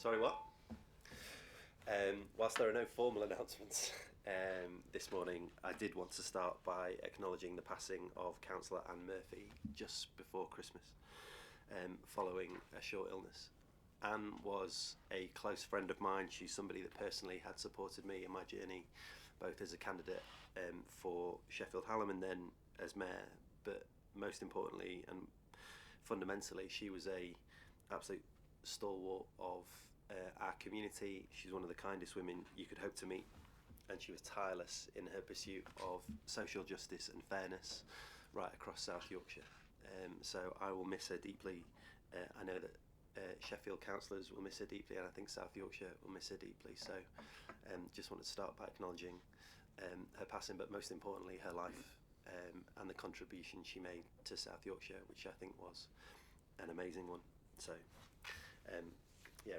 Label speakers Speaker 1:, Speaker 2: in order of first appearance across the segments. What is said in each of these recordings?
Speaker 1: Sorry, what? Whilst there are no formal announcements this morning, I did want to start by acknowledging the passing of Councillor Anne Murphy just before Christmas, following a short illness. Anne was a close friend of mine. She's somebody that personally had supported me in my journey, both as a candidate for Sheffield Hallam and then as mayor. But most importantly and fundamentally, she was a absolute stalwart of our community. She's one of the kindest women you could hope to meet, and she was tireless in her pursuit of social justice and fairness right across South Yorkshire. So I will miss her deeply. I know that Sheffield councillors will miss her deeply, and I think South Yorkshire will miss her deeply. So just wanted to start by acknowledging her passing, but most importantly her life and the contribution she made to South Yorkshire, which I think was an amazing one. So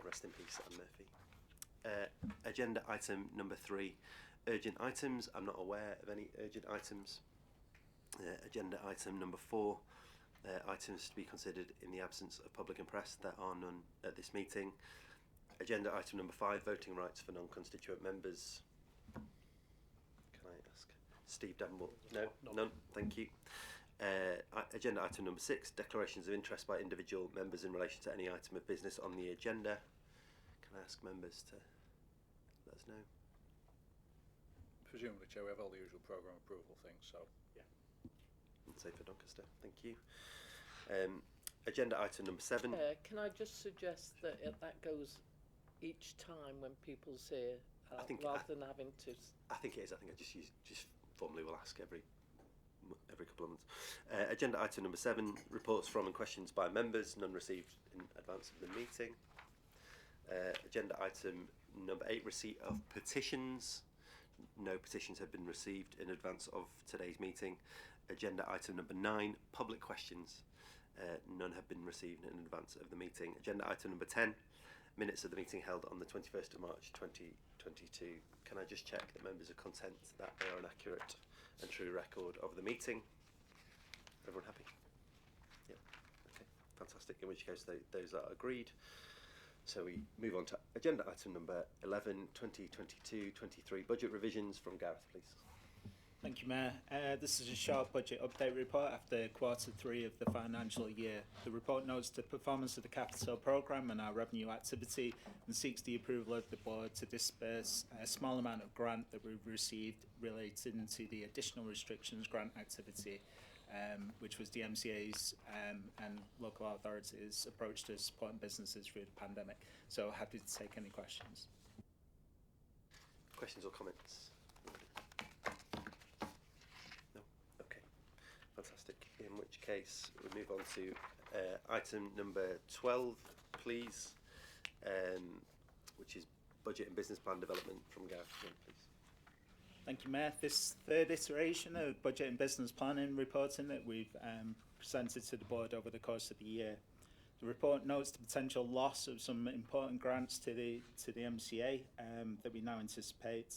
Speaker 1: rest in peace, Anne Murphy. Agenda item number 3, urgent items. I'm not aware of any urgent items. Agenda item number 4, items to be considered in the absence of public and press. There are none at this meeting. Agenda item number 5, voting rights for non-constituent members. Can I ask Steve Davenport? No, none. Thank you. Agenda item number 6, declarations of interest by individual members in relation to any item of business on the agenda. Can I ask members to let us know?
Speaker 2: Presumably, Chair, we have all the usual programme approval things, so yeah.
Speaker 1: And say for Doncaster. Thank you. Agenda item number 7.
Speaker 3: Can I just suggest that that goes each time when people's here, rather than having to...
Speaker 1: I think it is. I think I just formally will ask every couple of months. Agenda item number 7, reports from and questions by members, none received in advance of the meeting. Agenda item number 8, receipt of petitions. No petitions have been received in advance of today's meeting. Agenda item number 9, public questions. None have been received in advance of the meeting. Agenda item number 10, minutes of the meeting held on the 21st of March 2022. Can I just check that members are content that they are an accurate and true record of the meeting? Everyone happy? Yeah. Okay. Fantastic. In which case, those are agreed. So we move on to agenda item number 11, 2022-23 budget revisions from Gareth, please.
Speaker 4: Thank you, Mayor. This is a short budget update report after Q3 of the financial year. The report notes the performance of the capital programme and our revenue activity and seeks the approval of the board to disburse a small amount of grant that we've received relating to the additional restrictions grant activity, which was the MCA's and local authorities' approach to supporting businesses through the pandemic. So happy to take any questions.
Speaker 1: Questions or comments? Fantastic. In which case, we move on to item number 12, please, which is budget and business plan development from Gareth, please.
Speaker 4: Thank you, Mayor. This third iteration of budget and business planning reporting that we've presented to the board over the course of the year. The report notes the potential loss of some important grants to the MCA that we now anticipate.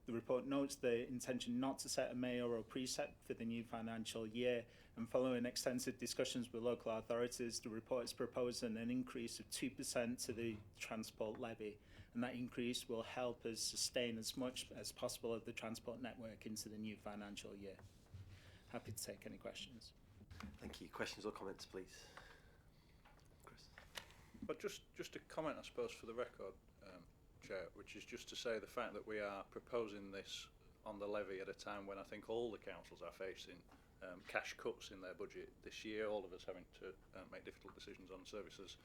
Speaker 4: The report notes the intention not to set a mayoral precept for the new financial year, and following extensive discussions with local authorities, the report is proposing an increase of 2% to the transport levy, and that increase will help us sustain as much as possible of the transport network into the new financial year. Happy to take any questions.
Speaker 1: Thank you. Questions or comments, please? Chris?
Speaker 2: But just a comment, I suppose, for the record, Chair, which is just to say the fact that we are proposing this on the levy at a time when I think all the councils are facing cash cuts in their budget this year, all of us having to make difficult decisions on services.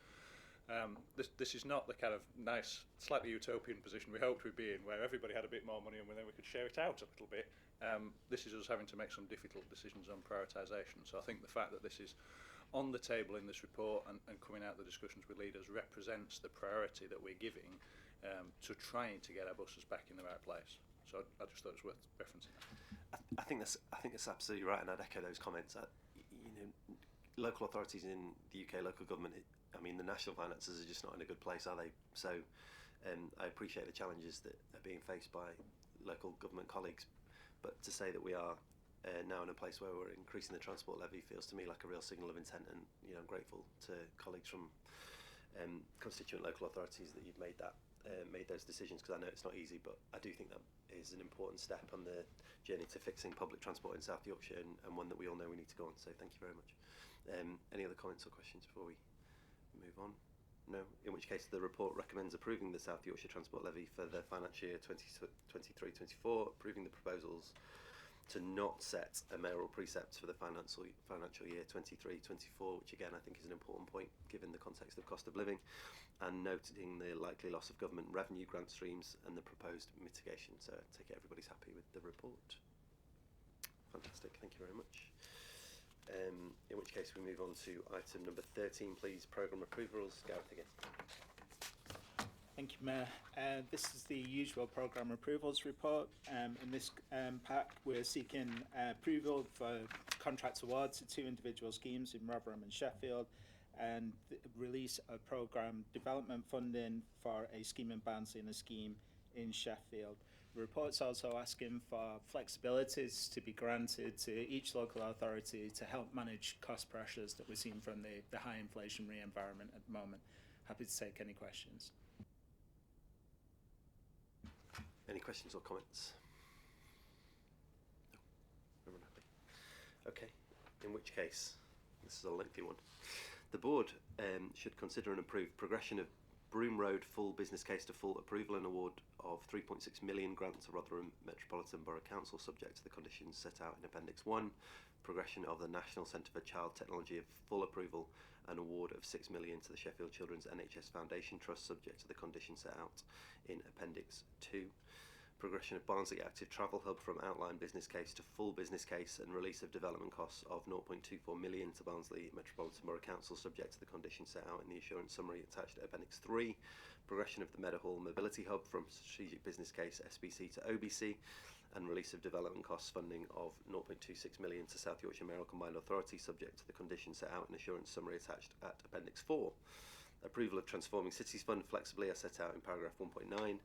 Speaker 2: This is not the kind of nice, slightly utopian position we hoped we'd be in, where everybody had a bit more money and then we could share it out a little bit. This is us having to make some difficult decisions on prioritisation. So I think the fact that this is on the table in this report and coming out of the discussions with leaders represents the priority that we're giving to trying to get our buses back in the right place. So I just thought it was worth referencing.
Speaker 1: I think that's absolutely right, and I'd echo those comments. Local authorities in the UK, local government, I mean, the national finances are just not in a good place, are they? So I appreciate the challenges that are being faced by local government colleagues, but to say that we are now in a place where we're increasing the transport levy feels to me like a real signal of intent, and I'm grateful to colleagues from constituent local authorities that you've made those decisions, because I know it's not easy, but I do think that is an important step on the journey to fixing public transport in South Yorkshire, and one that we all know we need to go on. So thank you very much. Any other comments or questions before we move on? No, in which case the report recommends approving the South Yorkshire Transport Levy for the financial year 2023-24, approving the proposals to not set a mayoral precept for the financial year 23-24, which again I think is an important point given the context of cost of living, and noting the likely loss of government revenue grant streams and the proposed mitigation. So I take it everybody's happy with the report. Fantastic, thank you very much. In which case we move on to item number 13, please, programme approvals. Gareth again.
Speaker 4: Thank you, Mayor. This is the usual programme approvals report. In this pack, we're seeking approval for contract awards to 2 individual schemes in Rotherham and Sheffield, and the release of programme development funding for a scheme in Barnsley and a scheme in Sheffield. The report's also asking for flexibilities to be granted to each local authority to help manage cost pressures that we're seeing from the high inflationary environment at the moment. Happy to take any questions.
Speaker 1: Any questions or comments? No, everyone happy? Okay, in which case, this is a lengthy one. The board should consider and approve progression of Broome Road full business case to full approval and award of 3.6 million grant to Rotherham Metropolitan Borough Council subject to the conditions set out in Appendix 1, progression of the National Centre for Child Technology of full approval and award of 6 million to the Sheffield Children's NHS Foundation Trust subject to the conditions set out in Appendix 2. Progression of Barnsley Active Travel Hub from outline business case to full business case and release of development costs of 0.24 million to Barnsley Metropolitan Borough Council subject to the conditions set out in the assurance summary attached to Appendix 3. Progression of the Meadowhall Mobility Hub from strategic business case SBC to OBC and release of development costs funding of 0.26 million to South Yorkshire Mayoral Combined Authority subject to the conditions set out in assurance summary attached at Appendix 4. Approval of Transforming Cities Fund flexibly as set out in paragraph 1.9.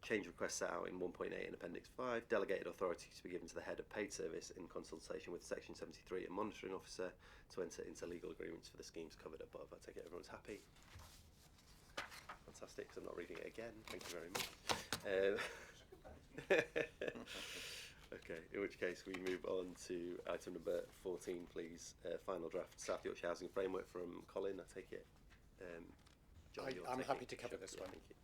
Speaker 1: Change requests set out in 1.8 and Appendix 5, delegated authority to be given to the head of paid service in consultation with Section 73 and monitoring officer to enter into legal agreements for the schemes covered above. I take it everyone's happy. Fantastic, because I'm not reading it again. Thank you very much. Okay, in which case we move on to item number 14, please. Final draft South Yorkshire Housing Framework from Colin. I take it. John,
Speaker 5: I'm happy to cover this one.
Speaker 1: Thank you.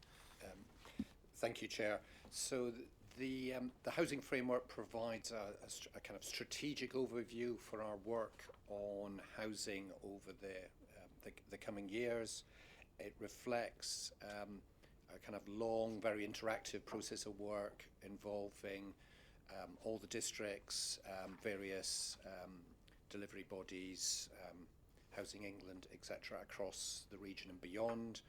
Speaker 5: Thank you, Chair. So the housing framework provides a kind of strategic overview for our work on housing over the coming years. It reflects a kind of long, very interactive process of work involving all the districts, various delivery bodies, Housing England, etc., across the region and beyond.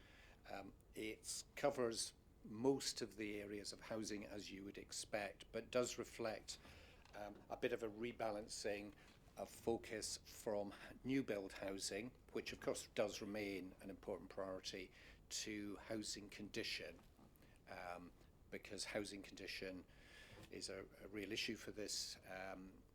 Speaker 5: It covers most of the areas of housing as you would expect, but does reflect a bit of a rebalancing of focus from new build housing, which of course does remain an important priority, to housing condition, because housing condition is a real issue for this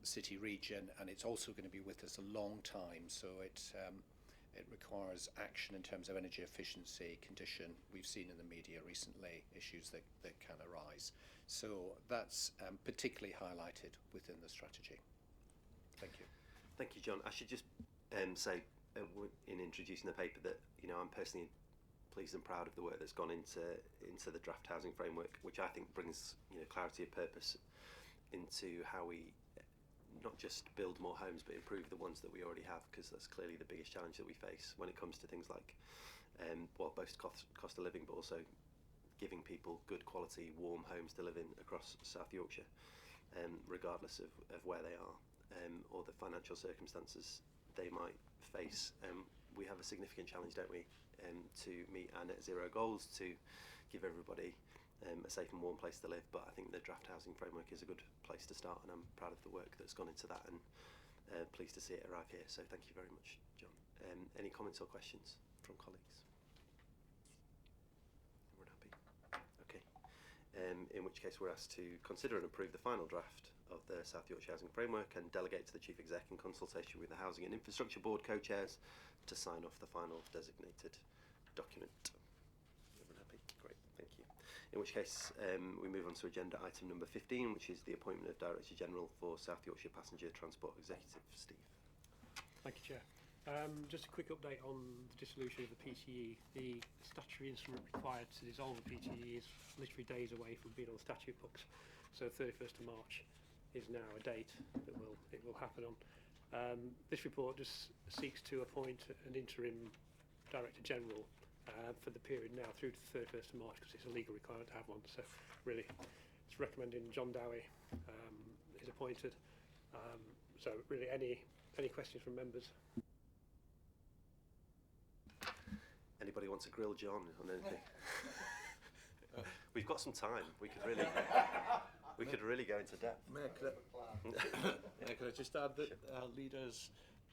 Speaker 5: city region, and it's also going to be with us a long time, so it requires action in terms of energy efficiency condition. We've seen in the media recently issues that can arise. So that's particularly highlighted within the strategy. Thank you.
Speaker 1: Thank you, John. I should just say in introducing the paper that I'm personally pleased and proud of the work that's gone into the draft housing framework, which I think brings clarity of purpose into how we not just build more homes but improve the ones that we already have, because that's clearly the biggest challenge that we face when it comes to things like both cost of living, but also giving people good quality warm homes to live in across South Yorkshire, regardless of where they are or the financial circumstances they might face. We have a significant challenge, don't we, to meet our net zero goals, to give everybody a safe and warm place to live, but I think the draft housing framework is a good place to start, and I'm proud of the work that's gone into that, and pleased to see it arrive here, so thank you very much, John. Any comments or questions from colleagues? Everyone happy? Okay. In which case we're asked to consider and approve the final draft of the South Yorkshire Housing Framework and delegate to the Chief Exec in consultation with the Housing and Infrastructure Board co-chairs to sign off the final designated In which case, we move on to agenda item number 15, which is the appointment of Director General for South Yorkshire Passenger Transport Executive. Steve.
Speaker 6: Thank you, Chair. Just a quick update on the dissolution of the PTE. The statutory instrument required to dissolve the PTE is literally days away from being on the statute books. So 31st of March is now a date that it will happen on. This report just seeks to appoint an interim Director General for the period now through to the 31st of March, because it's a legal requirement to have one. So really, it's recommending John Dowie is appointed. So really, any questions from members?
Speaker 1: Anybody want to grill John on anything? We've got some time. We could really go into depth.
Speaker 7: Mayor, could I just add that leaders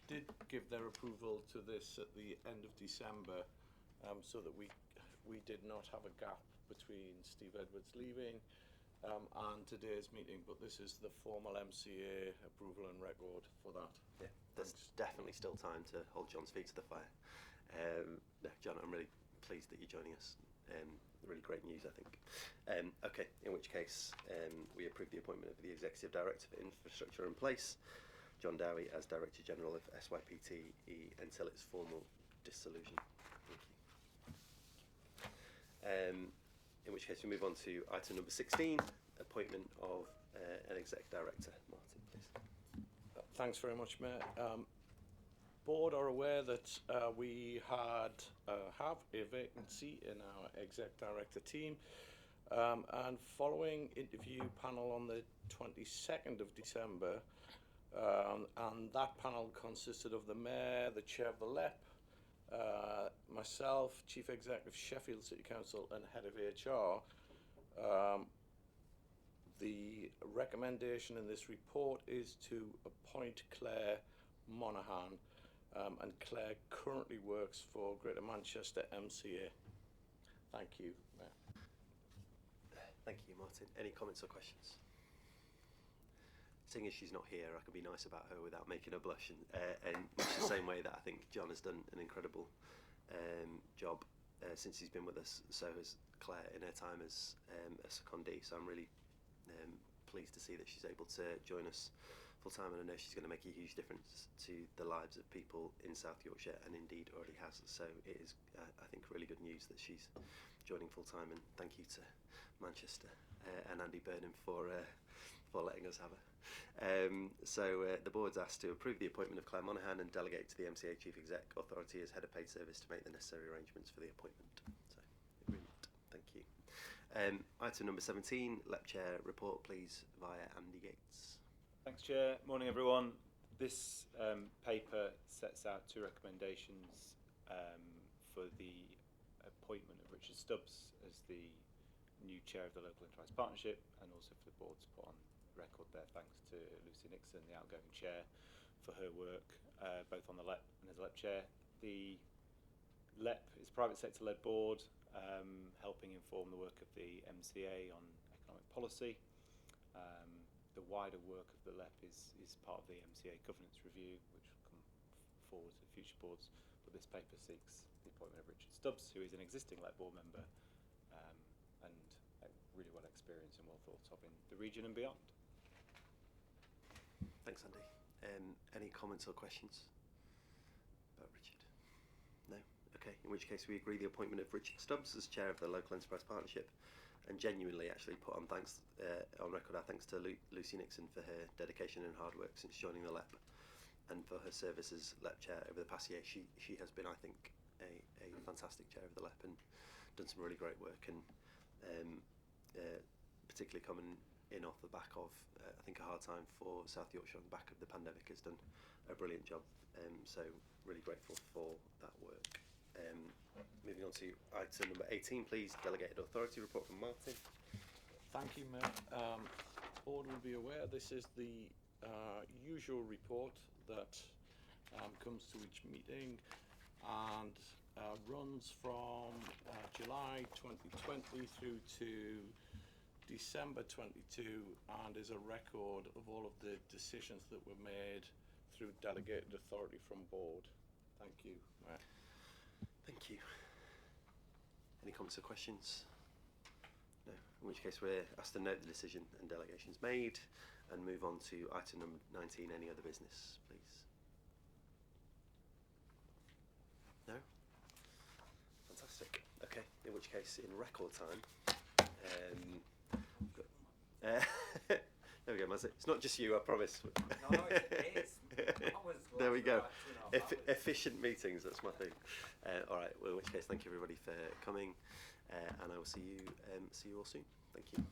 Speaker 7: did give their approval to this at the end of December, so that we did not have a gap between Steve Edwards leaving and today's meeting, but this is the formal MCA approval and record for that.
Speaker 1: Yeah, there's definitely still time to hold John's feet to the fire. No, John, I'm really pleased that you're joining us. Really great news, I think. Okay, in which case we approve the appointment of the Executive Director for Infrastructure and Place, John Dowie, as Director General of SYPTE until its formal dissolution. Thank you. In which case we move on to item number 16, appointment of an Exec Director. Martin, please.
Speaker 7: Thanks very much, Mayor. Board are aware that we have a vacancy in our Exec Director team, and following interview panel on the 22nd of December, and that panel consisted of the Mayor, the Chair of the LEP, myself, Chief Executive Sheffield City Council and Head of HR. The recommendation in this report is to appoint Claire Monaghan, and Claire currently works for Greater Manchester MCA. Thank you, Mayor.
Speaker 1: Thank you, Martin. Any comments or questions? Seeing as she's not here, I can be nice about her without making her blush, and much the same way that I think John has done an incredible job since he's been with us. So has Claire in her time as a secondee. So I'm really pleased to see that she's able to join us full time, and I know she's going to make a huge difference to the lives of people in South Yorkshire, and indeed already has. So it is, I think, really good news that she's joining full time, and thank you to Manchester and Andy Burnham for letting us have her. So the board's asked to approve the appointment of Claire Monaghan and delegate to the MCA Chief Exec authority as Head of Paid Service to make the necessary arrangements for the appointment. So, agreement. Thank you. Item number 17, LEP Chair report, please, via Andy Gates.
Speaker 8: Thanks, Chair. Morning, everyone. This paper sets out two recommendations for the appointment of Richard Stubbs as the new Chair of the Local Enterprise Partnership, and also for the board to put on record their thanks to Lucy Nixon, the outgoing Chair, for her work both on the LEP and as LEP Chair. The LEP is a private sector-led board helping inform the work of the MCA on economic policy. The wider work of the LEP is part of the MCA governance review, which will come forward to future boards. But this paper seeks the appointment of Richard Stubbs, who is an existing LEP board member and really well experienced and well thought of in the region and beyond.
Speaker 1: Thanks, Andy. Any comments or questions about Richard? No? Okay, in which case we agree the appointment of Richard Stubbs as Chair of the Local Enterprise Partnership, and genuinely actually put on record our thanks to Lucy Nixon for her dedication and hard work since joining the LEP, and for her service as LEP Chair over the past year. She has been, I think, a fantastic Chair of the LEP and done some really great work, and particularly coming in off the back of, I think, a hard time for South Yorkshire on the back of the pandemic, has done a brilliant job. So really grateful for that work. Moving on to item number 18, please, Delegated Authority report from Martin.
Speaker 7: Thank you, Mayor. Board will be aware this is the usual report that comes to each meeting and runs from July 2020 through to December 22, and is a record of all of the decisions that were made through delegated authority from board. Thank you, Mayor.
Speaker 1: Thank you. Any comments or questions? No. in which case we're asked to note the decision and delegations made and move on to item number 19, any other business, please. No? Fantastic. Okay, in which case, in record time, there we go, Mazzy. It's not just you, I promise.
Speaker 9: No, it is.
Speaker 1: There we go. Efficient meetings, that's my thing. All right, well, in which case, thank you everybody for coming, and I will see you all soon. Thank you.